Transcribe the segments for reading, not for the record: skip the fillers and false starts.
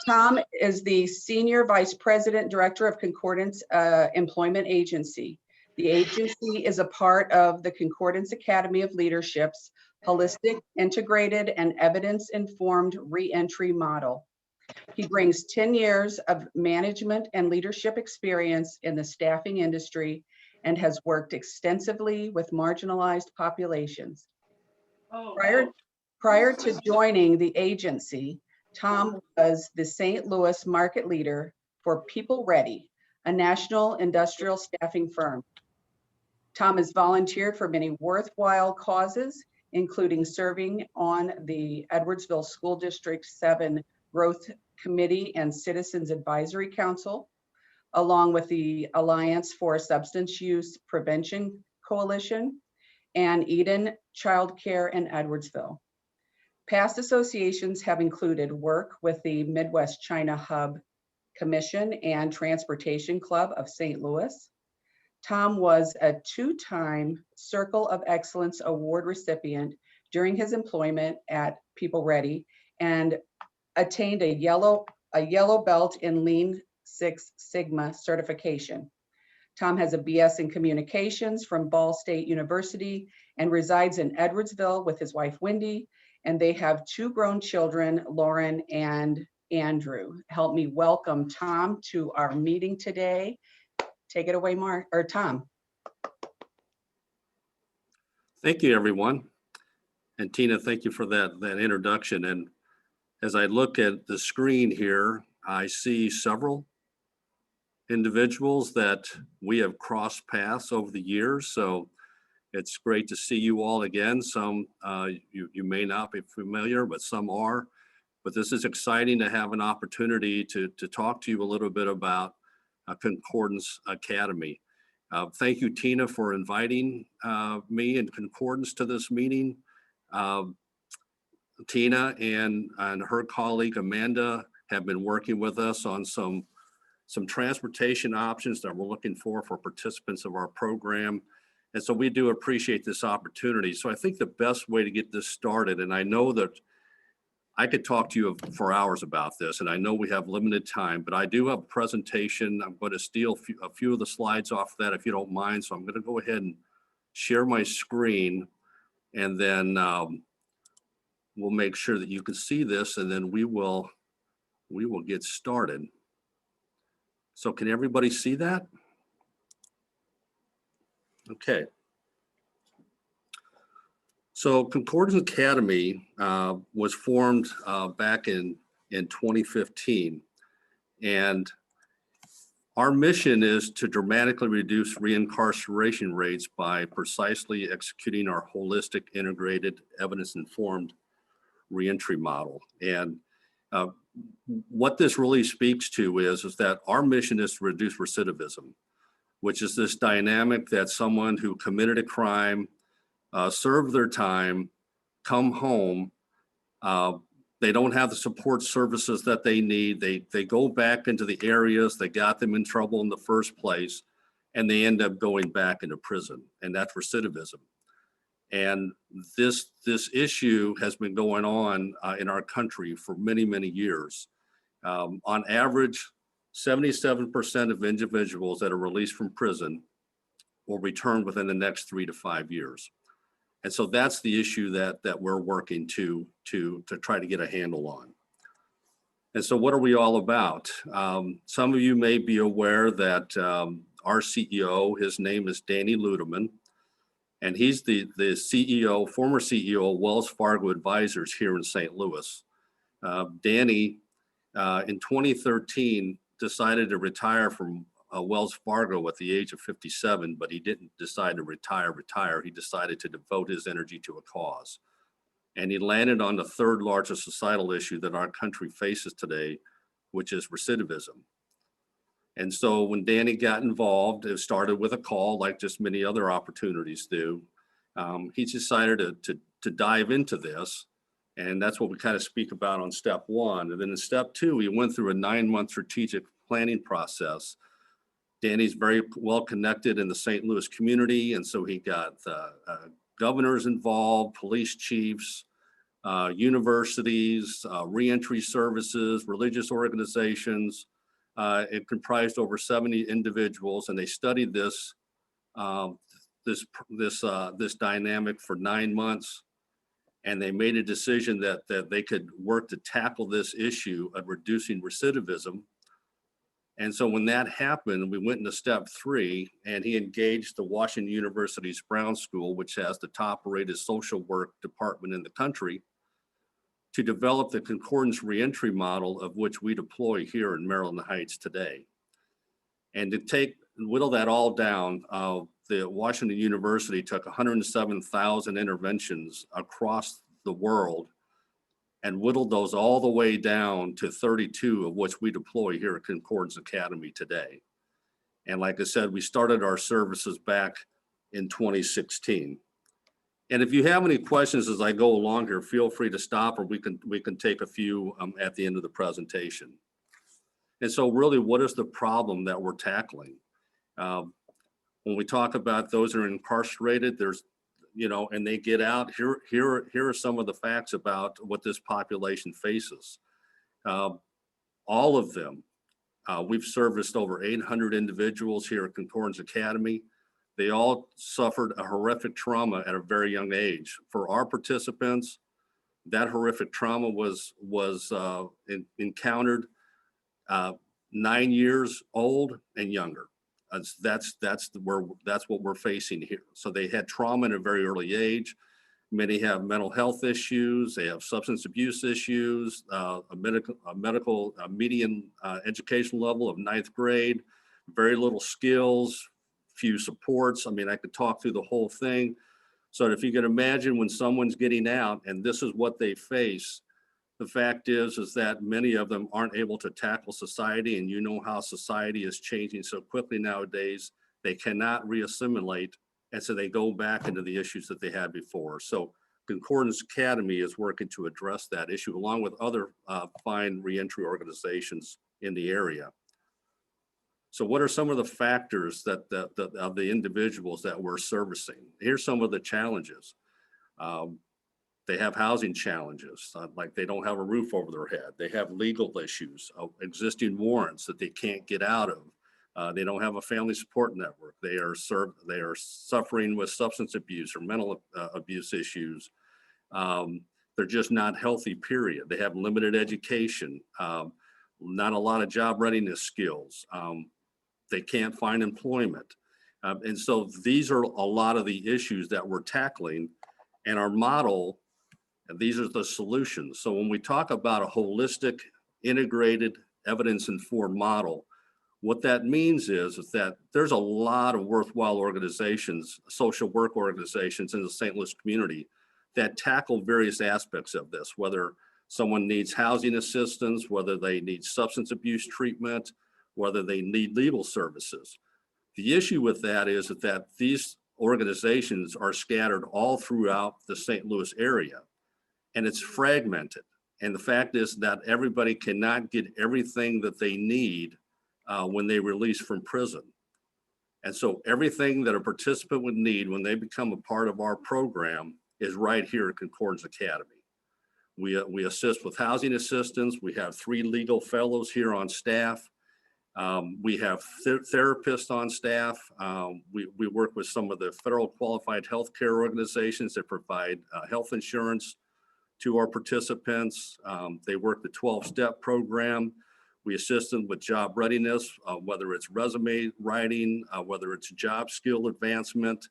Tom is the Senior Vice President, Director of Concordance Employment Agency. The agency is a part of the Concordance Academy of Leadership's holistic, integrated, and evidence-informed reentry model. He brings 10 years of management and leadership experience in the staffing industry and has worked extensively with marginalized populations. Prior to joining the agency, Tom was the St. Louis market leader for People Ready, a national industrial staffing firm. Tom has volunteered for many worthwhile causes, including serving on the Edwardsville School District 7 Growth Committee and Citizens Advisory Council, along with the Alliance for Substance Use Prevention Coalition and Eden Child Care in Edwardsville. Past associations have included work with the Midwest China Hub Commission and Transportation Club of St. Louis. Tom was a two-time Circle of Excellence Award recipient during his employment at People Ready and attained a yellow belt in Lean Six Sigma certification. Tom has a BS in communications from Ball State University and resides in Edwardsville with his wife, Wendy, and they have two grown children, Lauren and Andrew. Help me welcome Tom to our meeting today. Take it away, Tom. Thank you, everyone. And Tina, thank you for that introduction. And as I look at the screen here, I see several individuals that we have crossed paths over the years. So it's great to see you all again. Some you may not be familiar, but some are. But this is exciting to have an opportunity to talk to you a little bit about Concordance Academy. Thank you, Tina, for inviting me and Concordance to this meeting. Tina and her colleague Amanda have been working with us on some transportation options that we're looking for participants of our program. And so we do appreciate this opportunity. So I think the best way to get this started, and I know that I could talk to you for hours about this, and I know we have limited time, but I do have a presentation. I'm going to steal a few of the slides off that if you don't mind. So I'm going to go ahead and share my screen, and then we'll make sure that you can see this, and then we will get started. So can everybody see that? Okay. So Concordance Academy was formed back in 2015. And our mission is to dramatically reduce reincarceration rates by precisely executing our holistic, integrated, evidence-informed reentry model. And what this really speaks to is that our mission is to reduce recidivism, which is this dynamic that someone who committed a crime, served their time, come home, they don't have the support services that they need. They go back into the areas that got them in trouble in the first place, and they end up going back into prison, and that's recidivism. And this issue has been going on in our country for many, many years. On average, 77% of individuals that are released from prison will return within the next 3 to 5 years. And so that's the issue that we're working to try to get a handle on. And so what are we all about? Some of you may be aware that our CEO, his name is Danny Ludeman, and he's the CEO, former CEO of Wells Fargo Advisors here in St. Louis. Danny, in 2013, decided to retire from Wells Fargo at the age of 57, but he didn't decide to retire. He decided to devote his energy to a cause. And he landed on the third largest societal issue that our country faces today, which is recidivism. And so when Danny got involved, it started with a call, like just many other opportunities do. He decided to dive into this. And that's what we kind of speak about on step one. And then in step two, he went through a 9-month strategic planning process. Danny's very well connected in the St. Louis community. And so he got governors involved, police chiefs, universities, reentry services, religious organizations. It comprised over 70 individuals, and they studied this this dynamic for 9 months, and they made a decision that they could work to tackle this issue of reducing recidivism. And so when that happened, we went into step 3, and he engaged the Washington University's Brown School, which has the top rated social work department in the country, to develop the Concordance reentry model, of which we deploy here in Maryland Heights today. And to whittle that all down, the Washington University took 107,000 interventions across the world and whittled those all the way down to 32, of which we deploy here at Concordance Academy today. And like I said, we started our services back in 2016. And if you have any questions as I go along here, feel free to stop, or we can take a few at the end of the presentation. And so really, what is the problem that we're tackling? When we talk about those that are incarcerated, there's, and they get out, here are some of the facts about what this population faces. All of them, we've serviced over 800 individuals here at Concordance Academy. They all suffered a horrific trauma at a very young age. For our participants, that horrific trauma was encountered 9 years old and younger. That's what we're facing here. So they had trauma at a very early age. Many have mental health issues. They have substance abuse issues. A median education level of 9th grade. Very little skills. Few supports. I mean, I could talk through the whole thing. So if you can imagine when someone's getting out and this is what they face, the fact is that many of them aren't able to tackle society, and you know how society is changing so quickly nowadays. They cannot reassimilate, and so they go back into the issues that they had before. So Concordance Academy is working to address that issue along with other fine reentry organizations in the area. So what are some of the factors of the individuals that we're servicing? Here's some of the challenges. They have housing challenges, like they don't have a roof over their head. They have legal issues, existing warrants that they can't get out of. They don't have a family support network. They are suffering with substance abuse or mental abuse issues. They're just not healthy, period. They have limited education, not a lot of job readiness skills. They can't find employment. And so these are a lot of the issues that we're tackling, and our model, and these are the solutions. So when we talk about a holistic, integrated, evidence-informed model, what that means is that there's a lot of worthwhile organizations, social work organizations in the St. Louis community that tackle various aspects of this, whether someone needs housing assistance, whether they need substance abuse treatment, whether they need legal services. The issue with that is that these organizations are scattered all throughout the St. Louis area, and it's fragmented. And the fact is that everybody cannot get everything that they need when they release from prison. And so everything that a participant would need when they become a part of our program is right here at Concordance Academy. We assist with housing assistance. We have 3 legal fellows here on staff. We have therapists on staff. We work with some of the federal qualified healthcare organizations that provide health insurance to our participants. They work the 12-step program. We assist them with job readiness, whether it's resume writing, whether it's job skill advancement,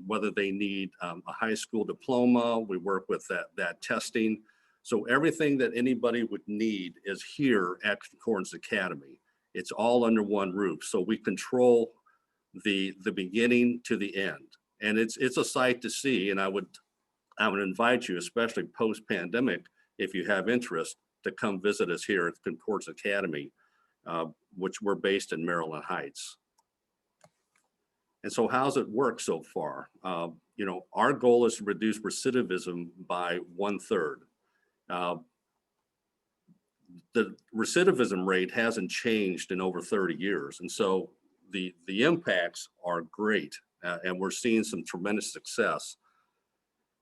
whether they need a high school diploma. We work with that testing. So everything that anybody would need is here at Concordance Academy. It's all under one roof. So we control the beginning to the end. And it's a sight to see. And I would invite you, especially post-pandemic, if you have interest, to come visit us here at Concordance Academy, which we're based in Maryland Heights. And so how's it work so far? Our goal is to reduce recidivism by 1/3. The recidivism rate hasn't changed in over 30 years. And so the impacts are great, and we're seeing some tremendous success.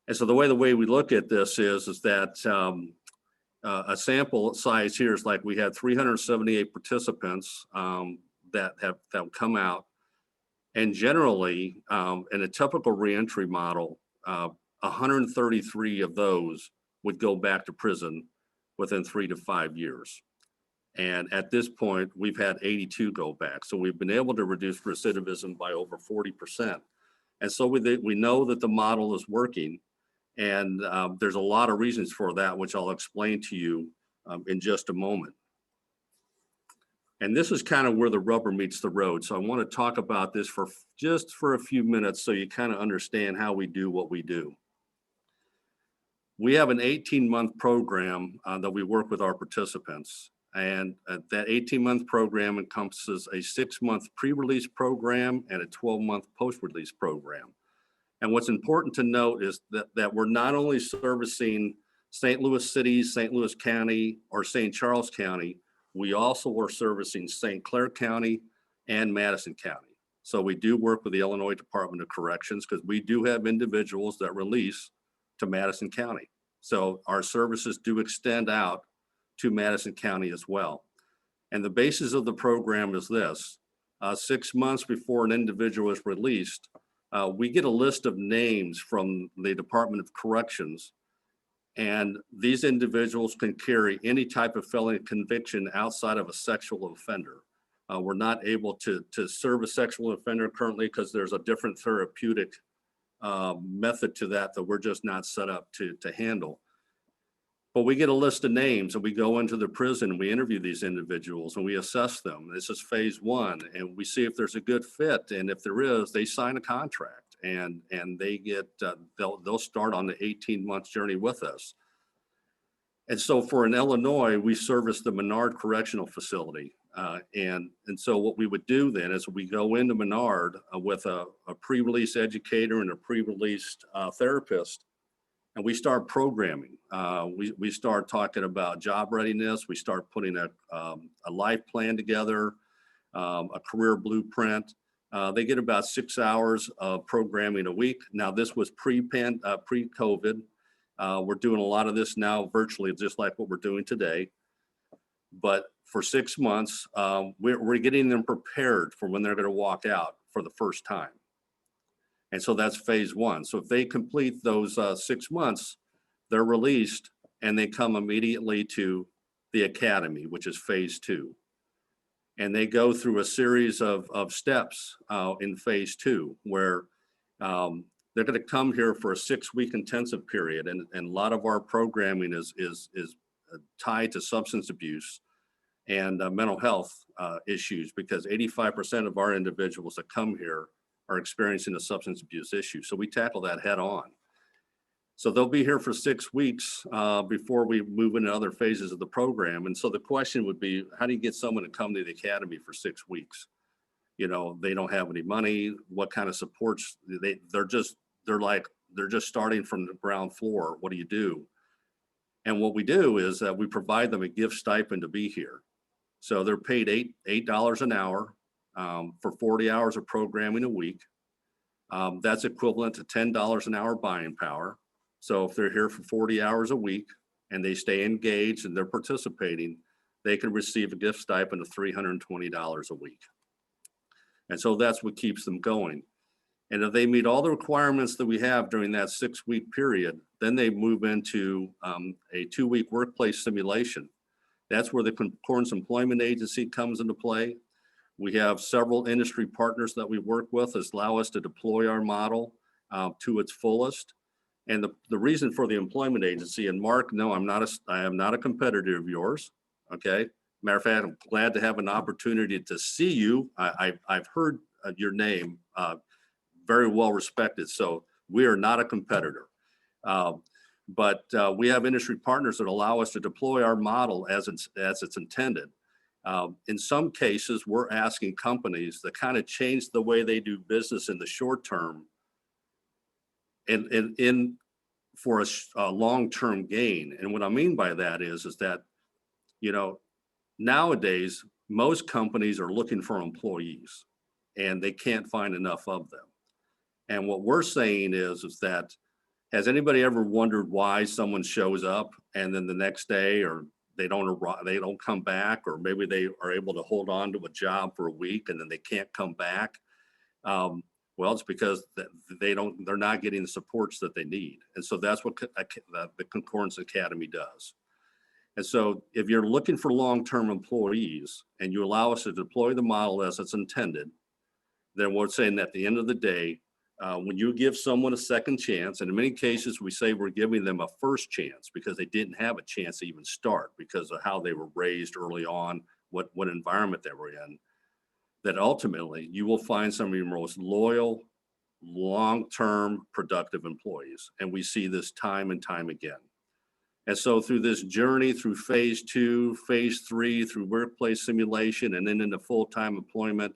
And so the way we look at this is that a sample size here is like we had 378 participants that have come out. And generally, in a typical reentry model, 133 of those would go back to prison within 3 to 5 years. And at this point, we've had 82 go back. So we've been able to reduce recidivism by over 40%. And so we know that the model is working. And there's a lot of reasons for that, which I'll explain to you in just a moment. And this is kind of where the rubber meets the road. So I want to talk about this for just a few minutes so you kind of understand how we do what we do. We have an 18-month program that we work with our participants. And that 18-month program encompasses a 6-month pre-release program and a 12-month post-release program. And what's important to note is that we're not only servicing St. Louis City, St. Louis County, or St. Charles County, we also are servicing St. Clair County and Madison County. So we do work with the Illinois Department of Corrections because we do have individuals that release to Madison County. So our services do extend out to Madison County as well. And the basis of the program is this: 6 months before an individual is released, we get a list of names from the Department of Corrections, and these individuals can carry any type of felony conviction outside of a sexual offender. We're not able to serve a sexual offender currently because there's a different therapeutic method to that we're just not set up to handle. But we get a list of names and we go into the prison and we interview these individuals and we assess them. This is phase one, and we see if there's a good fit. And if there is, they sign a contract and they get, they'll start on the 18-month journey with us. And so for in Illinois, we service the Menard Correctional Facility. And so what we would do then is we go into Menard with a pre-release educator and a pre-released therapist, and we start programming. We start talking about job readiness. We start putting a life plan together, a career blueprint. They get about 6 hours of programming a week. Now, this was pre-COVID. We're doing a lot of this now virtually, just like what we're doing today. But for 6 months, we're getting them prepared for when they're going to walk out for the first time. And so that's phase one. So if they complete those 6 months, they're released and they come immediately to the academy, which is phase two. And they go through a series of steps in phase two, where they're going to come here for a 6-week intensive period. And a lot of our programming is tied to substance abuse and mental health issues, because 85% of our individuals that come here are experiencing a substance abuse issue. So we tackle that head on. So they'll be here for 6 weeks before we move into other phases of the program. And so the question would be, how do you get someone to come to the academy for 6 weeks? You know, they don't have any money. What kind of supports? They're just starting from the ground floor. What do you do? And what we do is that we provide them a gift stipend to be here. So they're paid $8 an hour for 40 hours of programming a week. That's equivalent to $10 an hour buying power. So if they're here for 40 hours a week and they stay engaged and they're participating, they can receive a gift stipend of $320 a week. And so that's what keeps them going. And if they meet all the requirements that we have during that 6-week period, then they move into a 2-week workplace simulation. That's where the Concordance Employment Agency comes into play. We have several industry partners that we work with that allow us to deploy our model to its fullest. And the reason for the employment agency, and Mark, no, I am not a competitor of yours, okay? Matter of fact, I'm glad to have an opportunity to see you. I've heard your name, very well respected, so we are not a competitor. But we have industry partners that allow us to deploy our model as it's intended. In some cases, we're asking companies to kind of change the way they do business in the short term and for a long-term gain. And what I mean by that is that, you know, nowadays, most companies are looking for employees and they can't find enough of them. And what we're saying is that Has anybody ever wondered why someone shows up and then the next day, or they don't arrive, they don't come back, or maybe they are able to hold on to a job for a week and then they can't come back? Well, it's because they're not getting the supports that they need. And so that's what the Concordance Academy does. And so if you're looking for long-term employees and you allow us to deploy the model as it's intended, then we're saying at the end of the day, when you give someone a second chance, and in many cases we say we're giving them a first chance because they didn't have a chance to even start because of how they were raised early on, what environment they were in, that ultimately you will find some of your most loyal, long-term productive employees. And we see this time and time again. And so through this journey, through phase 2, phase 3, through workplace simulation, and then into full-time employment,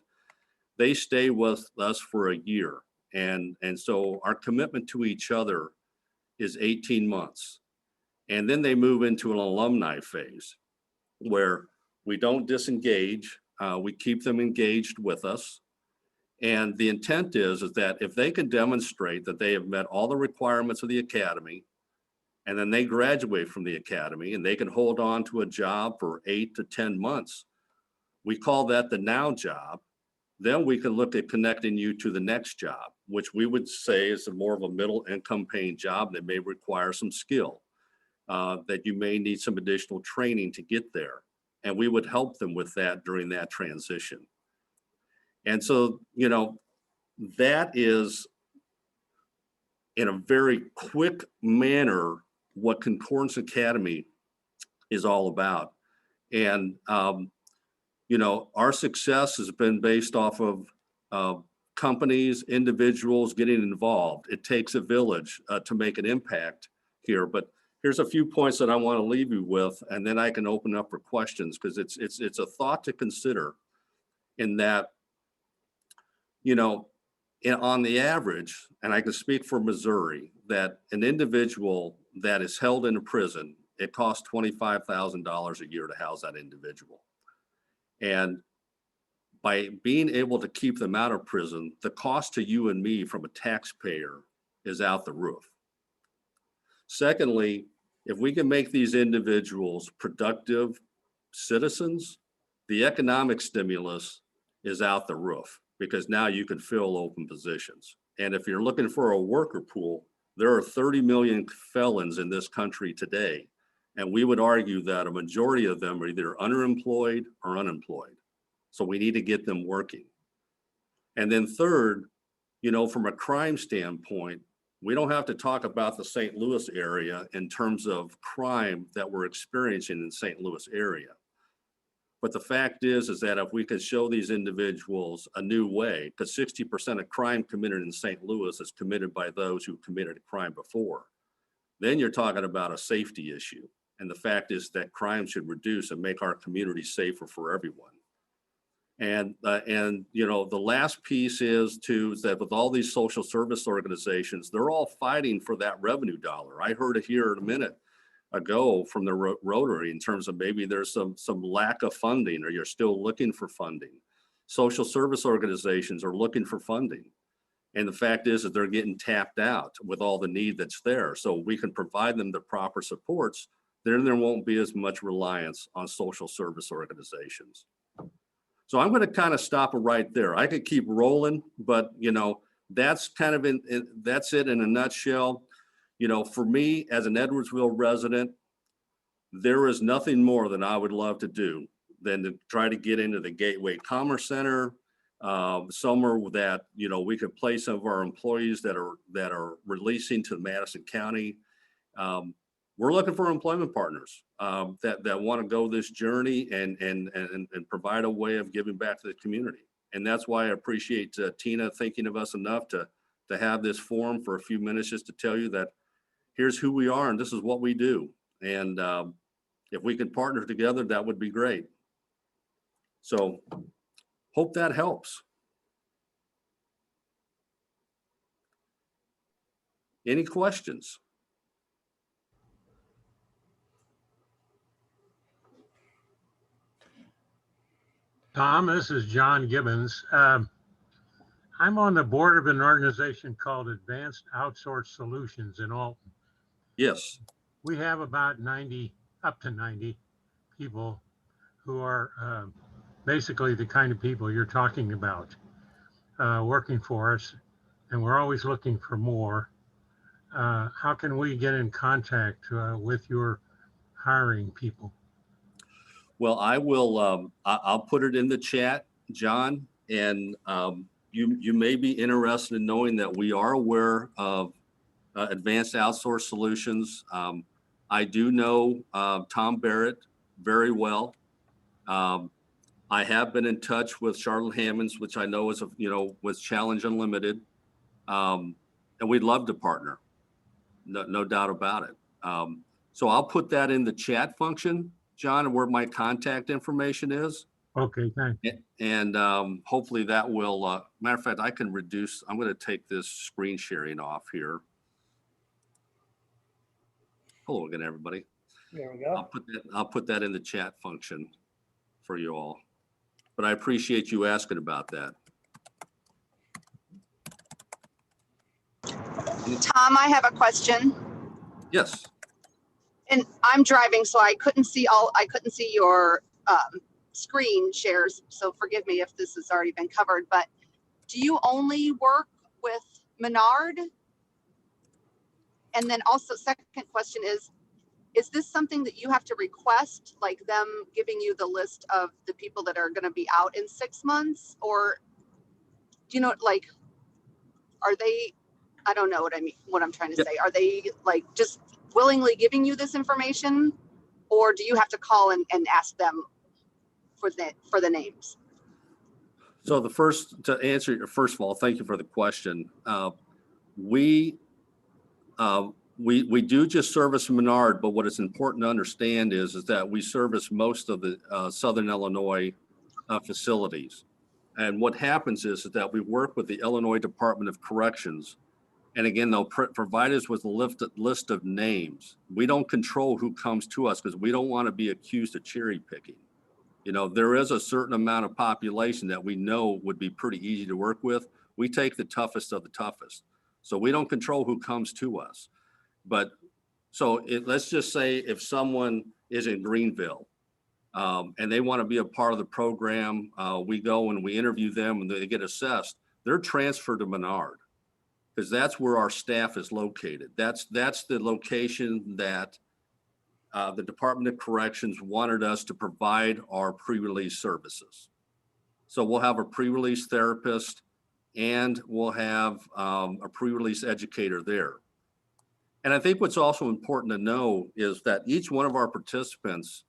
they stay with us for a year. And so our commitment to each other is 18 months. And then they move into an alumni phase where we don't disengage. We keep them engaged with us. And the intent is that if they can demonstrate that they have met all the requirements of the academy, and then they graduate from the academy and they can hold on to a job for 8 to 10 months, we call that the now job. Then we can look at connecting you to the next job, which we would say is more of a middle income paying job that may require some skill, that you may need some additional training to get there. And we would help them with that during that transition. And so, you know, that is in a very quick manner what Concordance Academy is all about. And, you know, our success has been based off of companies, individuals getting involved. It takes a village to make an impact here. But here's a few points that I want to leave you with, and then I can open up for questions, because it's a thought to consider in that, you know, on the average, and I can speak for Missouri, that an individual that is held in a prison, it costs $25,000 a year to house that individual. And by being able to keep them out of prison, the cost to you and me from a taxpayer is out the roof. Secondly, if we can make these individuals productive citizens, the economic stimulus is out the roof, because now you can fill open positions. And if you're looking for a worker pool, there are 30 million felons in this country today. And we would argue that a majority of them are either underemployed or unemployed. So we need to get them working. And then third, you know, from a crime standpoint, we don't have to talk about the St. Louis area in terms of crime that we're experiencing in the St. Louis area. But the fact is that if we could show these individuals a new way, because 60% of crime committed in St. Louis is committed by those who committed a crime before, then you're talking about a safety issue. And the fact is that crime should reduce and make our community safer for everyone. And you know, the last piece is that with all these social service organizations, they're all fighting for that revenue dollar. I heard it here in a minute ago from the Rotary in terms of maybe there's some lack of funding, or you're still looking for funding. Social service organizations are looking for funding. And the fact is that they're getting tapped out with all the need that's there. So we can provide them the proper supports, then there won't be as much reliance on social service organizations. So I'm going to kind of stop it right there. I could keep rolling, but you know, that's kind of that's it in a nutshell. You know, for me as an Edwardsville resident, there is nothing more than I would love to do than to try to get into the Gateway Commerce Center, somewhere that, you know, we could place some of our employees that are releasing to Madison County. We're looking for employment partners that want to go this journey and provide a way of giving back to the community. And that's why I appreciate Tina thinking of us enough to have this forum for a few minutes, just to tell you that here's who we are and this is what we do. And if we can partner together, that would be great. So hope that helps. Any questions? Tom, this is John Gibbons. I'm on the board of an organization called Advanced Outsourced Solutions in Alton. Yes. We have about 90, up to 90 people who are basically the kind of people you're talking about working for us, and we're always looking for more. How can we get in contact with your hiring people? Well, I will, I'll put it in the chat, John, and you may be interested in knowing that we are aware of Advanced Outsourced Solutions. I do know Tom Barrett very well. I have been in touch with Charlotte Hammonds, which I know is, with Challenge Unlimited, and we'd love to partner, no doubt about it. So I'll put that in the chat function, John, where my contact information is. Okay, thanks. And hopefully that will, matter of fact, I can reduce, I'm going to take this screen sharing off here. Hello again, everybody. There we go. I'll put that in the chat function for you all. But I appreciate you asking about that. Tom, I have a question. Yes. And I'm driving, so I couldn't see your screen shares. So forgive me if this has already been covered, but do you only work with Menard? And then also second question is this something that you have to request, like them giving you the list of the people that are going to be out in 6 months? Or do you know, like, are they, I don't know what I mean, what I'm trying to say. Are they like just willingly giving you this information, or do you have to call and ask them for the names? So to answer, first of all, thank you for the question. We do just service Menard, but what is important to understand is that we service most of the Southern Illinois facilities. And what happens is that we work with the Illinois Department of Corrections. And again, they'll provide us with a list of names. We don't control who comes to us because we don't want to be accused of cherry picking. There is a certain amount of population that we know would be pretty easy to work with. We take the toughest of the toughest. So we don't control who comes to us. But so let's just say if someone is in Greenville and they want to be a part of the program, we go and we interview them and they get assessed, they're transferred to Menard because that's where our staff is located. That's the location that the Department of Corrections wanted us to provide our pre-release services. So we'll have a pre-release therapist and we'll have a pre-release educator there. And I think what's also important to know is that each one of our participants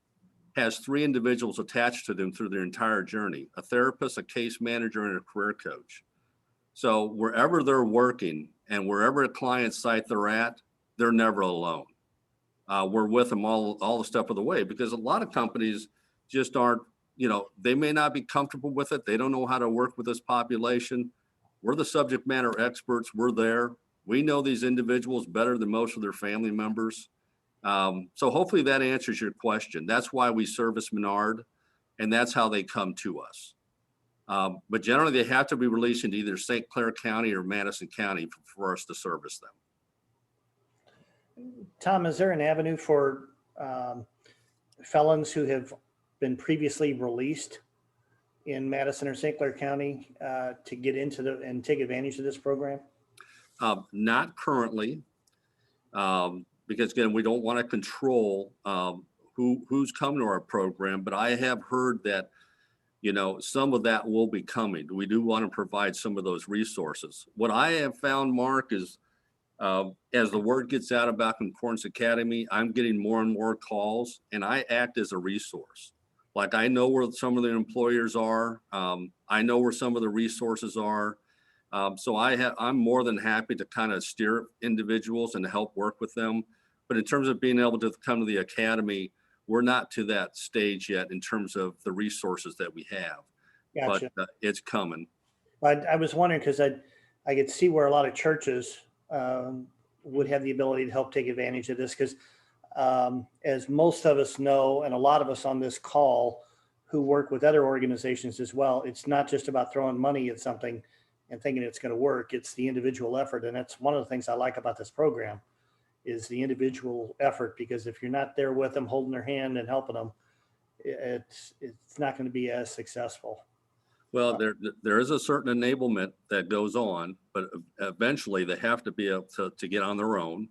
has 3 individuals attached to them through their entire journey: a therapist, a case manager, and a career coach. So wherever they're working and wherever a client site they're at, they're never alone. We're with them all the step of the way, because a lot of companies just aren't, they may not be comfortable with it. They don't know how to work with this population. We're the subject matter experts. We're there. We know these individuals better than most of their family members. So hopefully that answers your question. That's why we service Menard, and that's how they come to us. But generally, they have to be released into either St. Clair County or Madison County for us to service them. Tom, is there an avenue for felons who have been previously released in Madison or St. Clair County to get into and take advantage of this program? Not currently, because again, we don't want to control who's coming to our program, but I have heard that, some of that will be coming. We do want to provide some of those resources. What I have found, Mark, is as the word gets out about Concordance Academy, I'm getting more and more calls, and I act as a resource. Like, I know where some of the employers are. I know where some of the resources are. So I'm more than happy to kind of steer individuals and to help work with them. But in terms of being able to come to the academy, we're not to that stage yet in terms of the resources that we have. Gotcha. But it's coming. I was wondering, because I could see where a lot of churches would have the ability to help take advantage of this, because as most of us know, and a lot of us on this call who work with other organizations as well, it's not just about throwing money at something and thinking it's going to work. It's the individual effort. And that's one of the things I like about this program is the individual effort, because if you're not there with them, holding their hand and helping them, it's not going to be as successful. Well, there is a certain enablement that goes on, but eventually they have to be able to get on their own,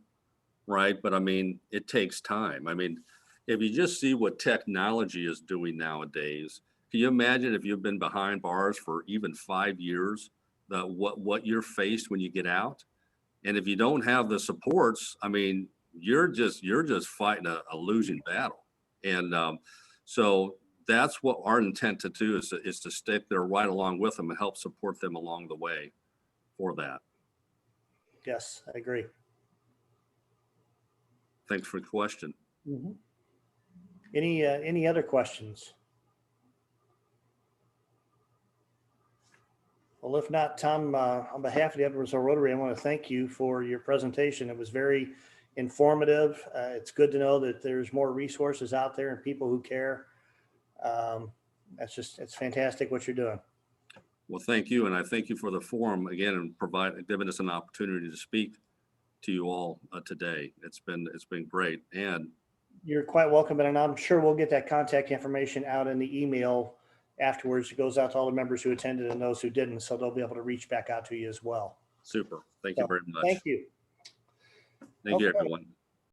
right? But I mean, it takes time. I mean, if you just see what technology is doing nowadays, can you imagine if you've been behind bars for even 5 years, what you're faced when you get out? And if you don't have the supports, I mean, you're just fighting a losing battle. And so that's what our intent to do is to stick there right along with them and help support them along the way for that. Yes, I agree. Thanks for the question. Mm-hmm. Any other questions? Well, if not, Tom, on behalf of the Edwardsville Rotary, I want to thank you for your presentation. It was very informative. It's good to know that there's more resources out there and people who care. It's fantastic what you're doing. Well, thank you. And I thank you for the forum again and giving us an opportunity to speak to you all today. It's been great. And you're quite welcome. And I'm sure we'll get that contact information out in the email afterwards. It goes out to all the members who attended and those who didn't, so they'll be able to reach back out to you as well. Super. Thank you very much. Thank you. Thank you, Okay. everyone.